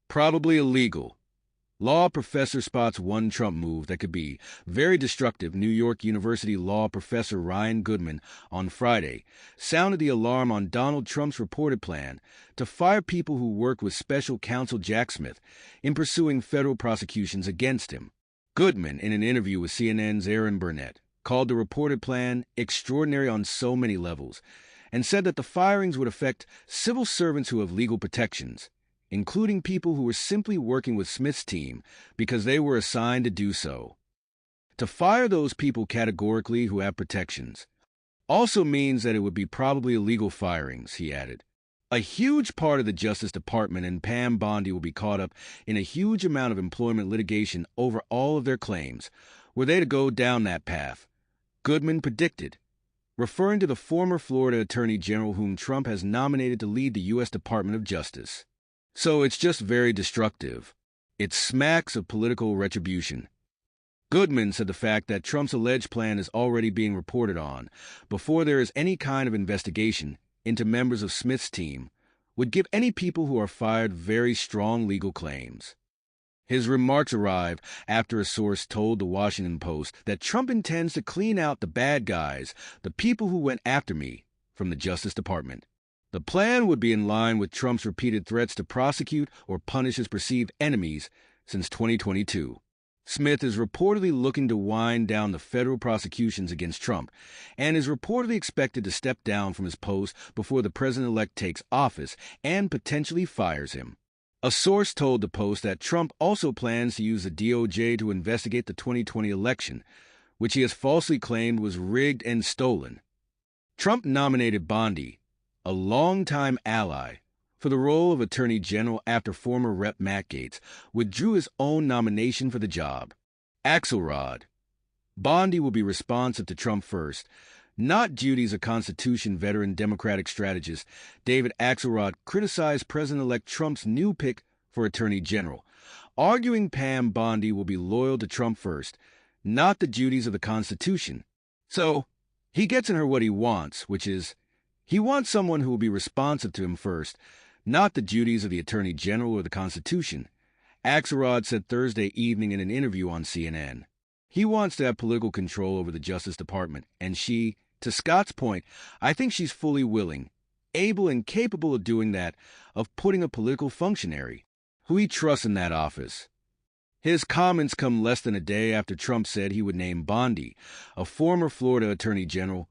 Probably illegal. Law professor spots one Trump move that could be very destructive. New York University law professor Ryan Goodman on Friday sounded the alarm on Donald Trump's reported plan to fire people who worked with special counsel Jack Smith in pursuing federal prosecutions against him. Goodman, in an interview with CNN's Aaron Burnett, called the reported plan extraordinary on so many levels and said that the firings would affect civil servants who have legal protections, including people who were simply working with Smith's team because they were assigned to do so. To fire those people categorically who have protections also means that it would be probably illegal firings, he added. A huge part of the Justice Department and Pam Bondi will be caught up in a huge amount of employment litigation over all of their claims, were they to go down that path, Goodman predicted, referring to the former Florida Attorney General whom Trump has nominated to lead the U.S. Department of Justice. So it's just very destructive. It smacks of political retribution. Goodman said the fact that Trump's alleged plan is already being reported on before there is any kind of investigation into members of Smith's team would give any people who are fired very strong legal claims. His remarks arrive after a source told the Washington Post that Trump intends to clean out the bad guys, the people who went after me, from the Justice Department. The plan would be in line with Trump's repeated threats to prosecute or punish his perceived enemies since 2022. Smith is reportedly looking to wind down the federal prosecutions against Trump and is reportedly expected to step down from his post before the president-elect takes office and potentially fires him. A source told the Post that Trump also plans to use the DOJ to investigate the 2020 election, which he has falsely claimed was rigged and stolen. Trump nominated Bondi, a longtime ally, for the role of Attorney General after former Rep. Matt Gaetz withdrew his own nomination for the job. Axelrod. Bondi will be responsive to Trump first, not duties. A Constitution veteran Democratic strategist David Axelrod criticized President-elect Trump's new pick for Attorney General, arguing Pam Bondi will be loyal to Trump first, not the duties of the Constitution. So, he gets in her what he wants, which is, he wants someone who will be responsive to him first, not the duties of the Attorney General or the Constitution, Axelrod said Thursday evening in an interview on CNN. He wants to have political control over the Justice Department, and she, to Scott's point, I think she's fully willing, able and capable of doing that, of putting a political functionary, who he trusts in that office. His comments come less than a day after Trump said he would name Bondi, a former Florida Attorney General,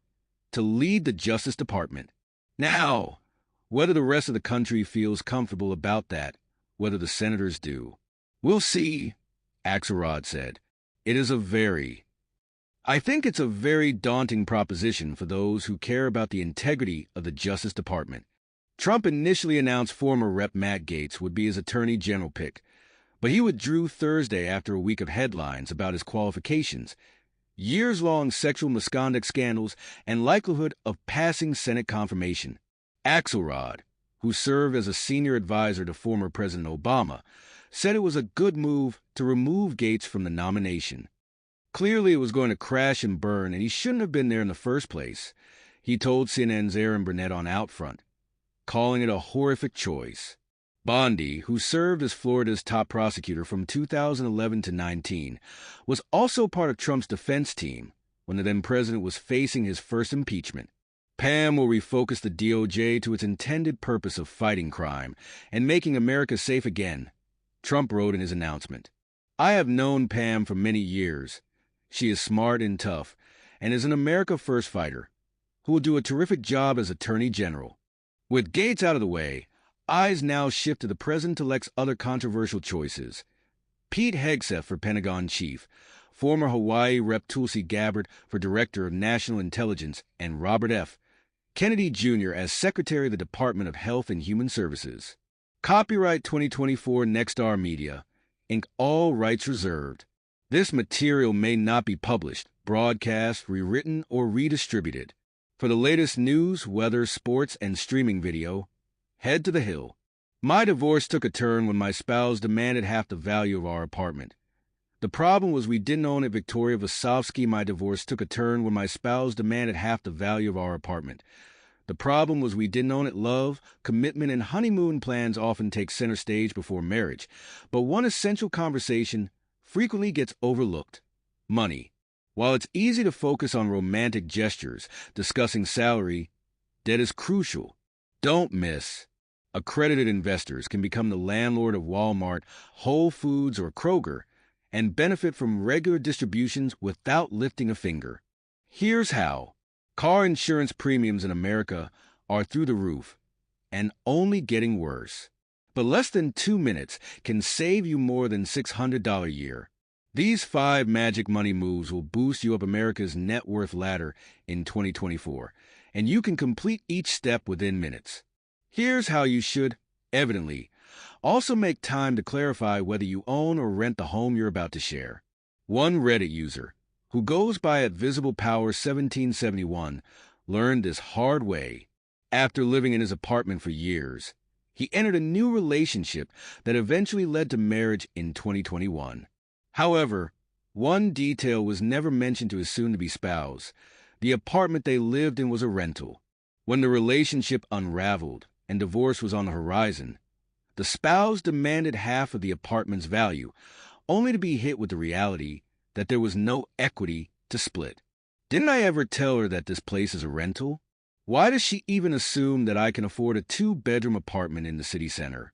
to lead the Justice Department. Now, whether the rest of the country feels comfortable about that, whether the senators do, we'll see, Axelrod said. I think it's a very daunting proposition for those who care about the integrity of the Justice Department. Trump initially announced former Rep. Matt Gaetz would be his Attorney General pick, but he withdrew Thursday after a week of headlines about his qualifications, years-long sexual misconduct scandals, and likelihood of passing Senate confirmation. Axelrod, who served as a senior advisor to former President Obama, said it was a good move to remove Gaetz from the nomination. Clearly, it was going to crash and burn, and he shouldn't have been there in the first place, he told CNN's Aaron Burnett on Outfront, calling it a horrific choice. Bondi, who served as Florida's top prosecutor from 2011 to 19, was also part of Trump's defense team when the then-president was facing his first impeachment. Pam will refocus the DOJ to its intended purpose of fighting crime and making America safe again, Trump wrote in his announcement. I have known Pam for many years. She is smart and tough, and is an America First fighter, who will do a terrific job as Attorney General. With Gaetz out of the way, eyes now shift to the president-elect's other controversial choices. Pete Hegseth for Pentagon Chief, former Hawaii Rep. Tulsi Gabbard for Director of National Intelligence, and Robert F. Kennedy Jr. as Secretary of the Department of Health and Human Services. Copyright 2024 Nexstar Media, Inc. All rights reserved. This material may not be published, broadcast, rewritten, or redistributed. For the latest news, weather, sports, and streaming video, head to The Hill. My divorce took a turn when my spouse demanded half the value of our apartment. The problem was we didn't own it. Victoria Vasovsky. My divorce took a turn when my spouse demanded half the value of our apartment. The problem was we didn't own it. Love, commitment, and honeymoon plans often take center stage before marriage, but one essential conversation frequently gets overlooked: money. While it's easy to focus on romantic gestures, discussing salary, debt is crucial. Don't miss. Accredited investors can become the landlord of Walmart, Whole Foods, or Kroger and benefit from regular distributions without lifting a finger. Here's how. Car insurance premiums in America are through the roof and only getting worse. But less than 2 minutes can save you more than $600 a year. These 5 magic money moves will boost you up America's net worth ladder in 2024, and you can complete each step within minutes. Here's how you should, evidently, also make time to clarify whether you own or rent the home you're about to share. One Reddit user, who goes by at Visible Power 1771, learned this hard way. After living in his apartment for years, he entered a new relationship that eventually led to marriage in 2021. However, one detail was never mentioned to his soon-to-be spouse. The apartment they lived in was a rental. When the relationship unraveled and divorce was on the horizon, the spouse demanded half of the apartment's value, only to be hit with the reality that there was no equity to split. Didn't I ever tell her that this place is a rental? Why does she even assume that I can afford a 2-bedroom apartment in the city center?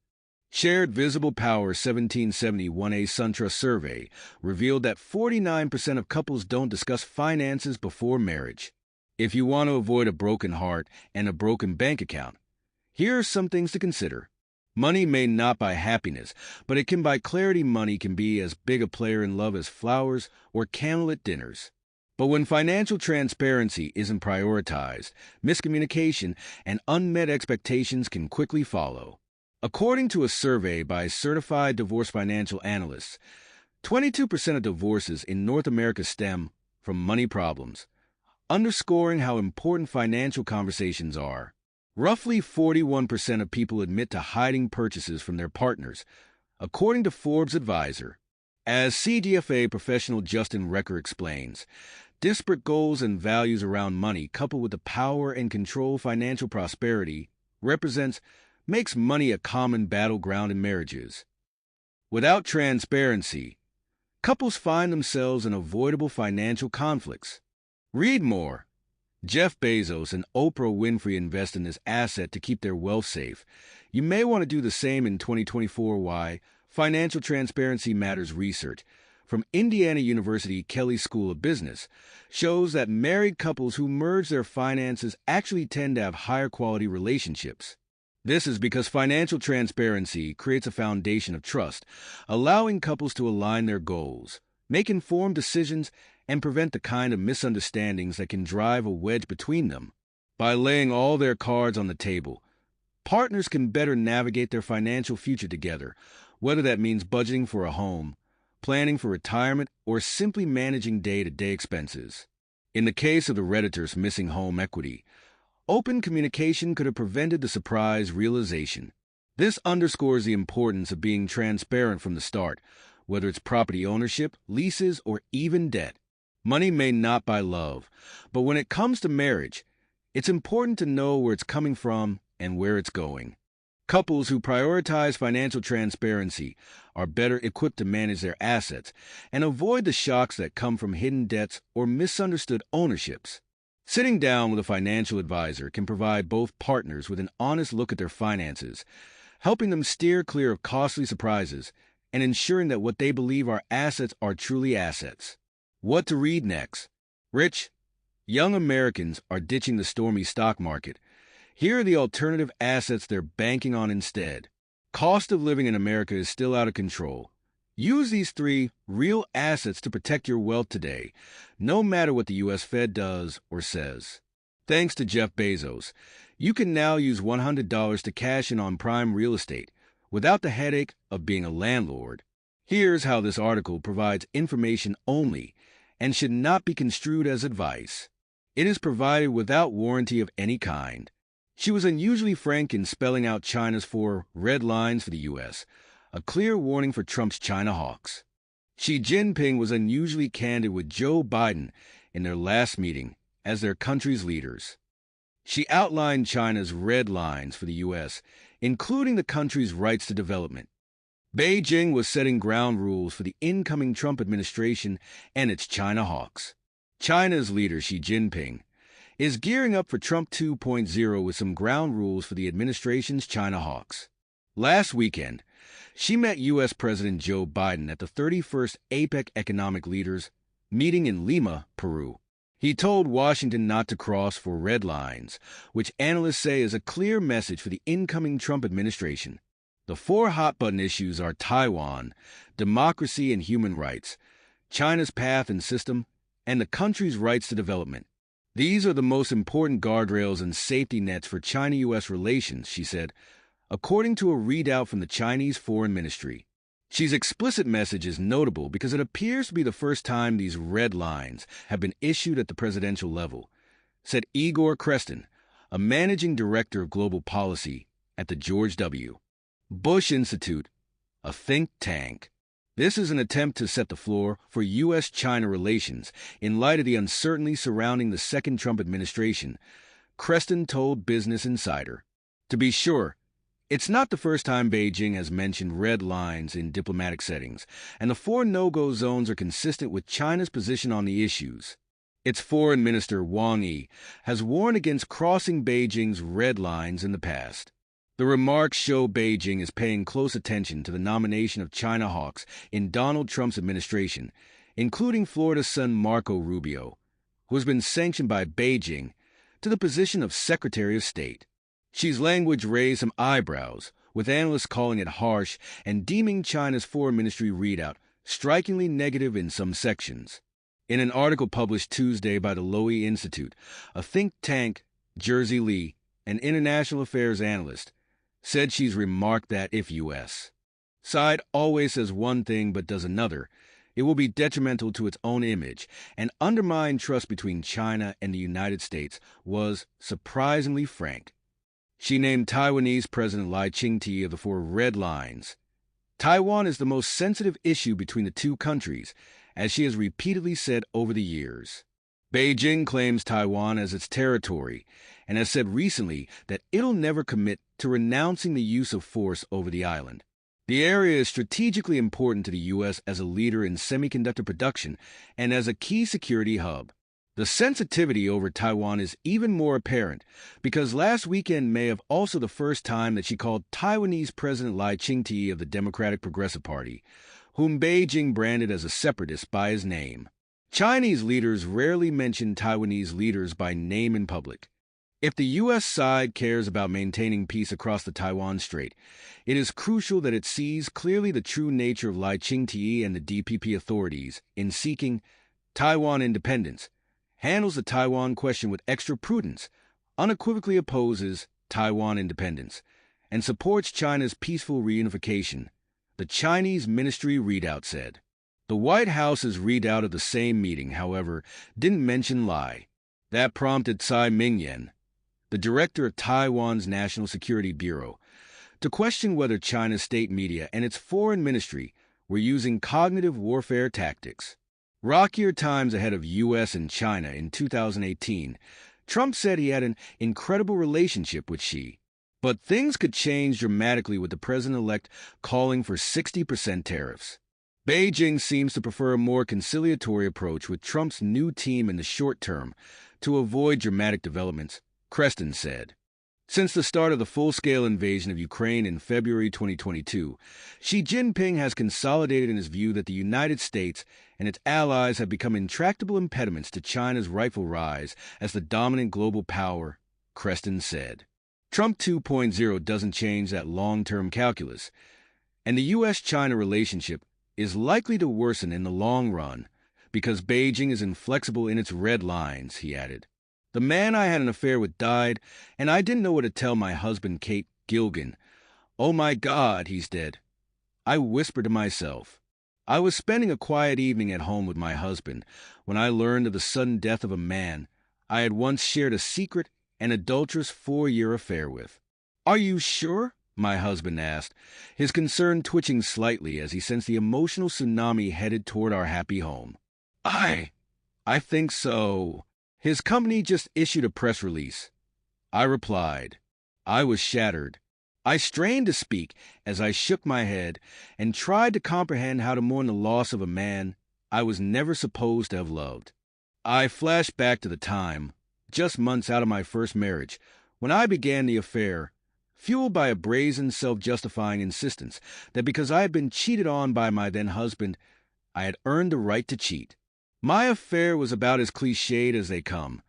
Shared Visible Power 1771A SunTrust survey revealed that 49% of couples don't discuss finances before marriage. If you want to avoid a broken heart and a broken bank account, here are some things to consider. Money may not buy happiness, but it can buy clarity. Money can be as big a player in love as flowers or candlelit dinners. But when financial transparency isn't prioritized, miscommunication and unmet expectations can quickly follow. According to a survey by certified divorce financial analysts, 22% of divorces in North America stem from money problems, underscoring how important financial conversations are. Roughly 41% of people admit to hiding purchases from their partners, according to Forbes Advisor. As CDFA professional Justin Recker explains, disparate goals and values around money coupled with the power and control financial prosperity makes money a common battleground in marriages. Without transparency, couples find themselves in avoidable financial conflicts. Read more. Jeff Bezos and Oprah Winfrey invest in this asset to keep their wealth safe. You may want to do the same in 2024. Why Financial Transparency Matters research from Indiana University Kelley School of Business shows that married couples who merge their finances actually tend to have higher quality relationships. This is because financial transparency creates a foundation of trust, allowing couples to align their goals, make informed decisions, and prevent the kind of misunderstandings that can drive a wedge between them. By laying all their cards on the table, partners can better navigate their financial future together, whether that means budgeting for a home, planning for retirement, or simply managing day-to-day expenses. In the case of the Redditor's missing home equity, open communication could have prevented the surprise realization. This underscores the importance of being transparent from the start, whether it's property ownership, leases, or even debt. Money may not buy love, but when it comes to marriage, it's important to know where it's coming from and where it's going. Couples who prioritize financial transparency are better equipped to manage their assets and avoid the shocks that come from hidden debts or misunderstood ownerships. Sitting down with a financial advisor can provide both partners with an honest look at their finances, helping them steer clear of costly surprises and ensuring that what they believe are assets are truly assets. What to read next? Rich, young Americans are ditching the stormy stock market. Here are the alternative assets they're banking on instead. Cost of living in America is still out of control. Use these 3 real assets to protect your wealth today, no matter what the U.S. Fed does or says. Thanks to Jeff Bezos, you can now use $100 to cash in on prime real estate without the headache of being a landlord. Here's how this article provides information only and should not be construed as advice. It is provided without warranty of any kind. She was unusually frank in spelling out China's 4 red lines for the U.S., a clear warning for Trump's China hawks. Xi Jinping was unusually candid with Joe Biden in their last meeting as their country's leaders. She outlined China's red lines for the U.S., including the country's rights to development. Beijing was setting ground rules for the incoming Trump administration and its China hawks. China's leader, Xi Jinping, is gearing up for Trump 2.0 with some ground rules for the administration's China hawks. Last weekend, she met U.S. President Joe Biden at the 31st APEC Economic Leaders meeting in Lima, Peru. He told Washington not to cross for red lines, which analysts say is a clear message for the incoming Trump administration. The four hot-button issues are Taiwan, democracy and human rights, China's path and system, and the country's rights to development. These are the most important guardrails and safety nets for China-U.S. relations, she said, according to a readout from the Chinese Foreign Ministry. Xi's explicit message is notable because it appears to be the first time these red lines have been issued at the presidential level, said Igor Krestin, a managing director of global policy at the George W. Bush Institute, a think tank. This is an attempt to set the floor for U.S.-China relations in light of the uncertainty surrounding the second Trump administration, Krestin told Business Insider. To be sure, it's not the first time Beijing has mentioned red lines in diplomatic settings, and the four no-go zones are consistent with China's position on the issues. Its foreign minister, Wang Yi, has warned against crossing Beijing's red lines in the past. The remarks show Beijing is paying close attention to the nomination of China hawks in Donald Trump's administration, including Florida's son Marco Rubio, who has been sanctioned by Beijing, to the position of Secretary of State. Xi's language raised some eyebrows, with analysts calling it harsh and deeming China's foreign ministry readout strikingly negative in some sections. In an article published Tuesday by the Lowy Institute, a think tank, Jersey Lee, an international affairs analyst, said Xi's remarked that if U.S. side always says one thing but does another, it will be detrimental to its own image and undermine trust between China and the United States was surprisingly frank. She named Taiwanese President Lai Ching-te of the four red lines. Taiwan is the most sensitive issue between the two countries, as she has repeatedly said over the years. Beijing claims Taiwan as its territory and has said recently that it'll never commit to renouncing the use of force over the island. The area is strategically important to the U.S. as a leader in semiconductor production and as a key security hub. The sensitivity over Taiwan is even more apparent because last weekend may have also the first time that she called Taiwanese President Lai Ching-te of the Democratic Progressive Party, whom Beijing branded as a separatist, by his name. Chinese leaders rarely mention Taiwanese leaders by name in public. If the U.S. side cares about maintaining peace across the Taiwan Strait, it is crucial that it sees clearly the true nature of Lai Ching-te and the DPP authorities in seeking Taiwan independence, handles the Taiwan question with extra prudence, unequivocally opposes Taiwan independence, and supports China's peaceful reunification, the Chinese ministry readout said. The White House's readout of the same meeting, however, didn't mention Lai. That prompted Tsai Ming-yen, the director of Taiwan's National Security Bureau, to question whether China's state media and its foreign ministry were using cognitive warfare tactics. Rockier times ahead of U.S. and China in 2018, Trump said he had an incredible relationship with Xi. But things could change dramatically with the president-elect calling for 60% tariffs. Beijing seems to prefer a more conciliatory approach with Trump's new team in the short term to avoid dramatic developments, Krestin said. Since the start of the full-scale invasion of Ukraine in February 2022, Xi Jinping has consolidated in his view that the United States and its allies have become intractable impediments to China's rightful rise as the dominant global power, Krestin said. Trump 2.0 doesn't change that long-term calculus, and the U.S.-China relationship is likely to worsen in the long run because Beijing is inflexible in its red lines, he added. The man I had an affair with died, and I didn't know what to tell my husband, Kate Gilgan. Oh my God, he's dead. I whispered to myself. I was spending a quiet evening at home with my husband when I learned of the sudden death of a man I had once shared a secret and adulterous 4-year affair with. Are you sure? My husband asked, his concern twitching slightly as he sensed the emotional tsunami headed toward our happy home. I think so. His company just issued a press release. I replied. I was shattered. I strained to speak as I shook my head and tried to comprehend how to mourn the loss of a man I was never supposed to have loved. I flashed back to the time, just months out of my first marriage, when I began the affair, fueled by a brazen, self-justifying insistence that because I had been cheated on by my then-husband, I had earned the right to cheat. My affair was about as cliched as they come,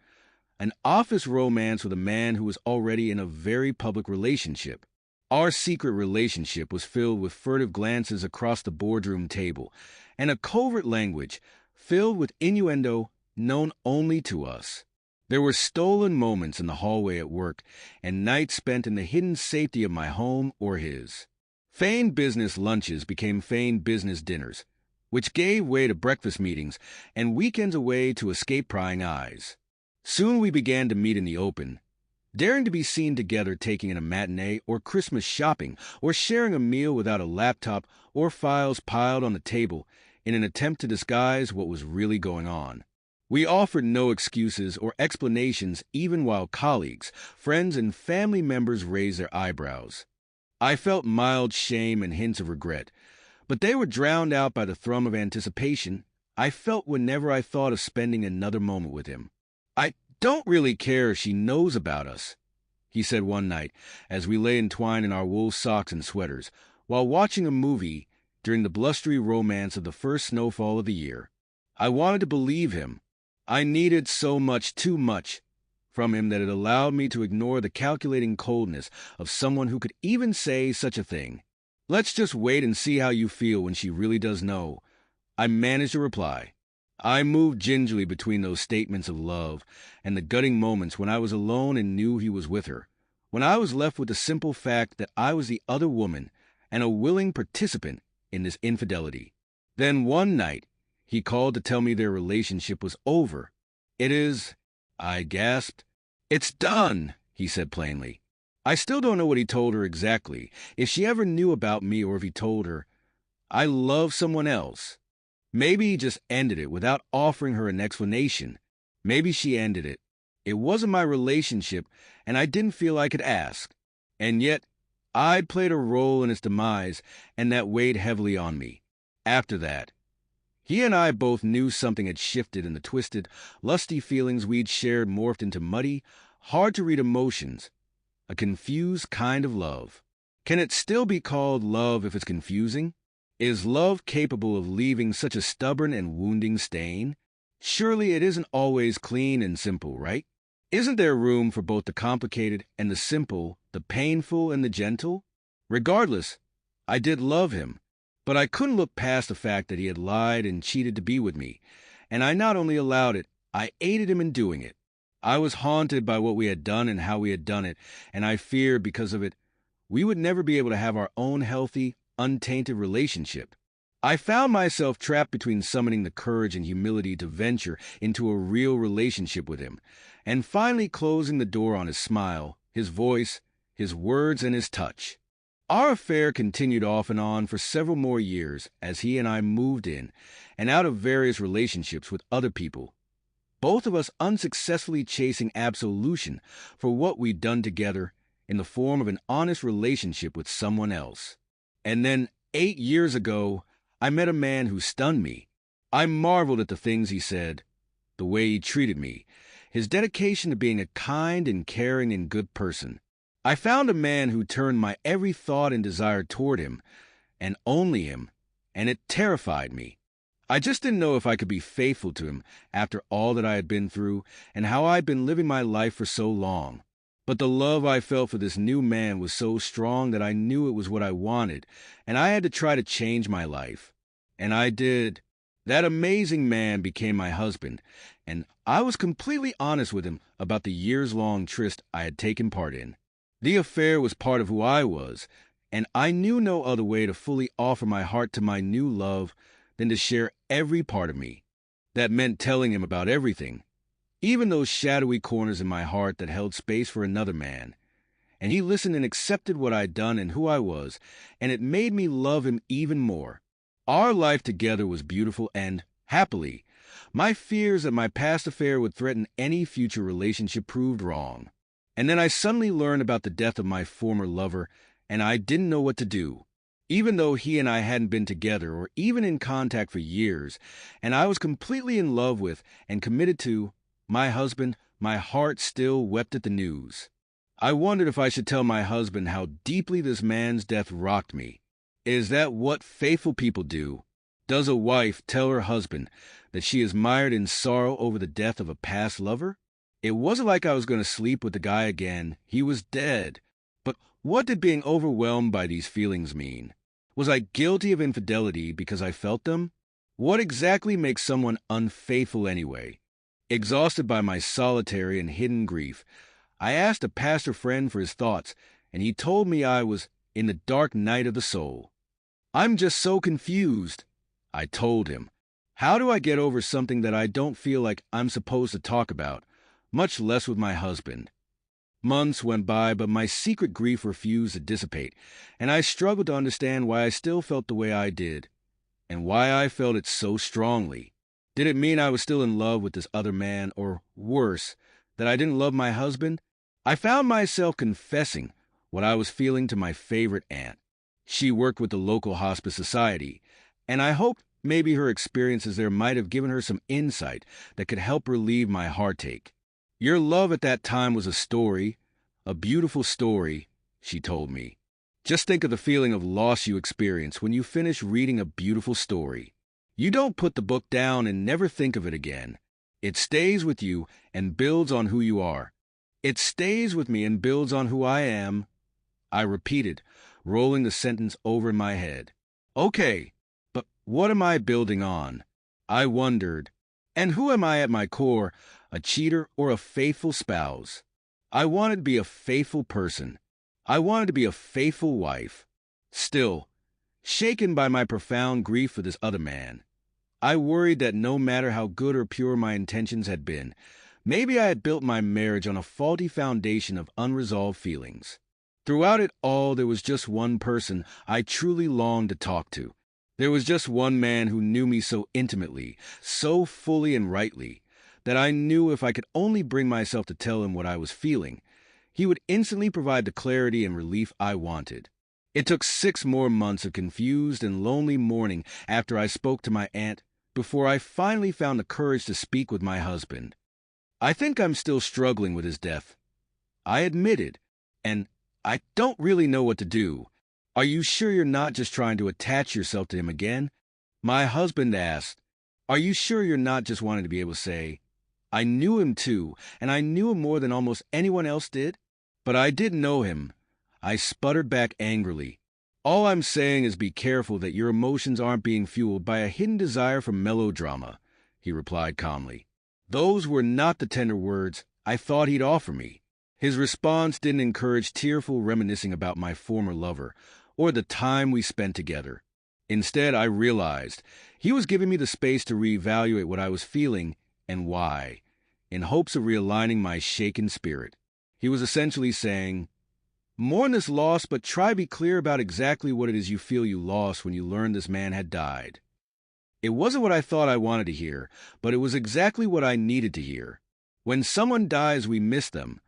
an office romance with a man who was already in a very public relationship. Our secret relationship was filled with furtive glances across the boardroom table and a covert language filled with innuendo known only to us. There were stolen moments in the hallway at work and nights spent in the hidden safety of my home or his. Feigned business lunches became feigned business dinners, which gave way to breakfast meetings and weekends away to escape prying eyes. Soon we began to meet in the open, daring to be seen together taking in a matinee or Christmas shopping or sharing a meal without a laptop or files piled on the table in an attempt to disguise what was really going on. We offered no excuses or explanations even while colleagues, friends, and family members raised their eyebrows. I felt mild shame and hints of regret, but they were drowned out by the thrum of anticipation I felt whenever I thought of spending another moment with him. I don't really care if she knows about us, he said one night as we lay entwined in our wool socks and sweaters while watching a movie during the blustery romance of the first snowfall of the year. I wanted to believe him. I needed so much, too much, from him that it allowed me to ignore the calculating coldness of someone who could even say such a thing. Let's just wait and see how you feel when she really does know, I managed to reply. I moved gingerly between those statements of love and the gutting moments when I was alone and knew he was with her, when I was left with the simple fact that I was the other woman and a willing participant in this infidelity. Then one night, he called to tell me their relationship was over. It is, I gasped. It's done, he said plainly. I still don't know what he told her exactly, if she ever knew about me or if he told her, I love someone else. Maybe he just ended it without offering her an explanation. Maybe she ended it. It wasn't my relationship, and I didn't feel I could ask. And yet, I'd played a role in its demise, and that weighed heavily on me. After that, he and I both knew something had shifted, and the twisted, lusty feelings we'd shared morphed into muddy, hard-to-read emotions, a confused kind of love. Can it still be called love if it's confusing? Is love capable of leaving such a stubborn and wounding stain? Surely it isn't always clean and simple, right? Isn't there room for both the complicated and the simple, the painful and the gentle? Regardless, I did love him, but I couldn't look past the fact that he had lied and cheated to be with me, and I not only allowed it, I aided him in doing it. I was haunted by what we had done and how we had done it, and I feared because of it, we would never be able to have our own healthy, untainted relationship. I found myself trapped between summoning the courage and humility to venture into a real relationship with him, and finally closing the door on his smile, his voice, his words, and his touch. Our affair continued off and on for several more years as he and I moved in and out of various relationships with other people, both of us unsuccessfully chasing absolution for what we'd done together in the form of an honest relationship with someone else. And then, 8 years ago, I met a man who stunned me. I marveled at the things he said, the way he treated me, his dedication to being a kind and caring and good person. I found a man who turned my every thought and desire toward him, and only him, and it terrified me. I just didn't know if I could be faithful to him after all that I had been through and how I'd been living my life for so long. But the love I felt for this new man was so strong that I knew it was what I wanted, and I had to try to change my life. And I did. That amazing man became my husband, and I was completely honest with him about the years-long tryst I had taken part in. The affair was part of who I was, and I knew no other way to fully offer my heart to my new love than to share every part of me. That meant telling him about everything, even those shadowy corners in my heart that held space for another man. And he listened and accepted what I'd done and who I was, and it made me love him even more. Our life together was beautiful and, happily, my fears that my past affair would threaten any future relationship proved wrong. And then I suddenly learned about the death of my former lover, and I didn't know what to do. Even though he and I hadn't been together or even in contact for years, and I was completely in love with and committed to my husband, my heart still wept at the news. I wondered if I should tell my husband how deeply this man's death rocked me. Is that what faithful people do? Does a wife tell her husband that she is mired in sorrow over the death of a past lover? It wasn't like I was going to sleep with the guy again. He was dead. But what did being overwhelmed by these feelings mean? Was I guilty of infidelity because I felt them? What exactly makes someone unfaithful anyway? Exhausted by my solitary and hidden grief, I asked a pastor friend for his thoughts, and he told me I was in the dark night of the soul. I'm just so confused, I told him. How do I get over something that I don't feel like I'm supposed to talk about, much less with my husband? Months went by, but my secret grief refused to dissipate, and I struggled to understand why I still felt the way I did, and why I felt it so strongly. Did it mean I was still in love with this other man, or worse, that I didn't love my husband? I found myself confessing what I was feeling to my favorite aunt. She worked with the local hospice society, and I hoped maybe her experiences there might have given her some insight that could help relieve my heartache. Your love at that time was a story, a beautiful story, she told me. Just think of the feeling of loss you experience when you finish reading a beautiful story. You don't put the book down and never think of it again. It stays with you and builds on who you are. It stays with me and builds on who I am, I repeated, rolling the sentence over in my head. Okay, but what am I building on? I wondered. And who am I at my core, a cheater or a faithful spouse? I wanted to be a faithful person. I wanted to be a faithful wife. Still, shaken by my profound grief for this other man, I worried that no matter how good or pure my intentions had been, maybe I had built my marriage on a faulty foundation of unresolved feelings. Throughout it all, there was just one person I truly longed to talk to. There was just one man who knew me so intimately, so fully and rightly, that I knew if I could only bring myself to tell him what I was feeling, he would instantly provide the clarity and relief I wanted. It took 6 more months of confused and lonely mourning after I spoke to my aunt before I finally found the courage to speak with my husband. I think I'm still struggling with his death, I admitted, and I don't really know what to do. Are you sure you're not just trying to attach yourself to him again? My husband asked. Are you sure you're not just wanting to be able to say, I knew him too, and I knew him more than almost anyone else did? But I didn't know him. I sputtered back angrily. All I'm saying is be careful that your emotions aren't being fueled by a hidden desire for melodrama, he replied calmly. Those were not the tender words I thought he'd offer me. His response didn't encourage tearful reminiscing about my former lover or the time we spent together. Instead, I realized he was giving me the space to reevaluate what I was feeling and why, in hopes of realigning my shaken spirit. He was essentially saying, mourn this loss, but try to be clear about exactly what it is you feel you lost when you learned this man had died. It wasn't what I thought I wanted to hear, but it was exactly what I needed to hear. When someone dies, we miss them.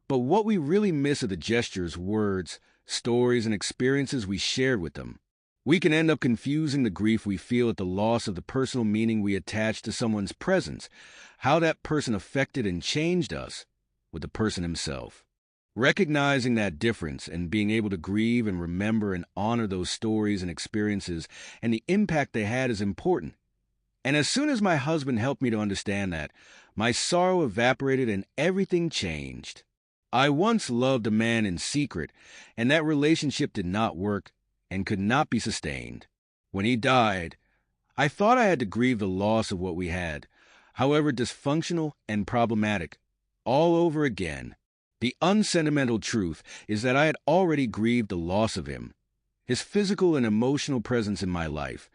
But what we really miss are the gestures, words, stories, and experiences we shared with them. We can end up confusing the grief we feel at the loss of the personal meaning we attach to someone's presence, how that person affected and changed us, with the person himself. Recognizing that difference and being able to grieve and remember and honor those stories and experiences and the impact they had is important. And as soon as my husband helped me to understand that, my sorrow evaporated and everything changed. I once loved a man in secret, and that relationship did not work and could not be sustained. When he died, I thought I had to grieve the loss of what we had, however dysfunctional and problematic, all over again. The unsentimental truth is that I had already grieved the loss of him, his physical and emotional presence in my life,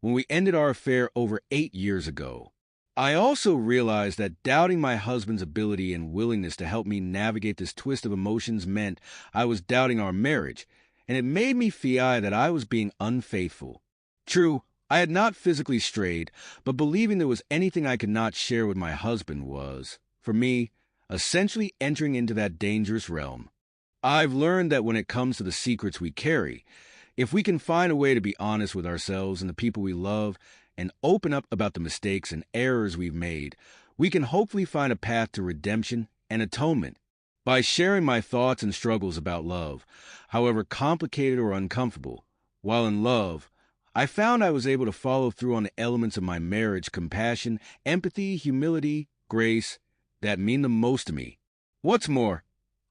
when we ended our affair over 8 years ago. I also realized that doubting my husband's ability and willingness to help me navigate this twist of emotions meant I was doubting our marriage, and it made me feel that I was being unfaithful. True, I had not physically strayed, but believing there was anything I could not share with my husband was, for me, essentially entering into that dangerous realm. I've learned that when it comes to the secrets we carry, if we can find a way to be honest with ourselves and the people we love and open up about the mistakes and errors we've made, we can hopefully find a path to redemption and atonement. By sharing my thoughts and struggles about love, however complicated or uncomfortable, while in love, I found I was able to follow through on the elements of my marriage: compassion, empathy, humility, grace, that mean the most to me. What's more,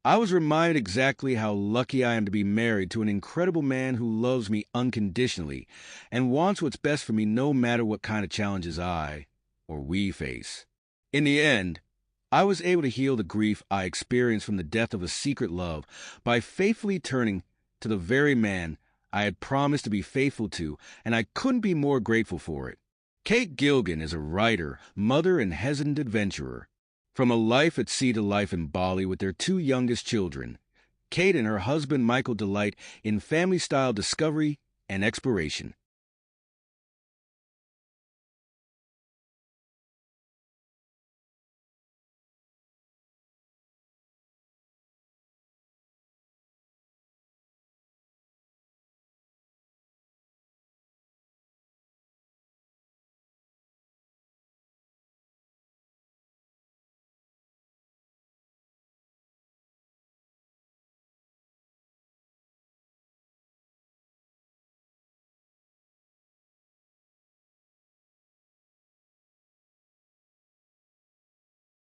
I was reminded exactly how lucky I am to be married to an incredible man who loves me unconditionally and wants what's best for me no matter what kind of challenges I or we face. In the end, I was able to heal the grief I experienced from the death of a secret love by faithfully turning to the very man I had promised to be faithful to, and I couldn't be more grateful for it. Kate Gilgan is a writer, mother, and hesitant adventurer. From a life at sea to life in Bali with their two youngest children, Kate and her husband Michael delight in family-style discovery and exploration.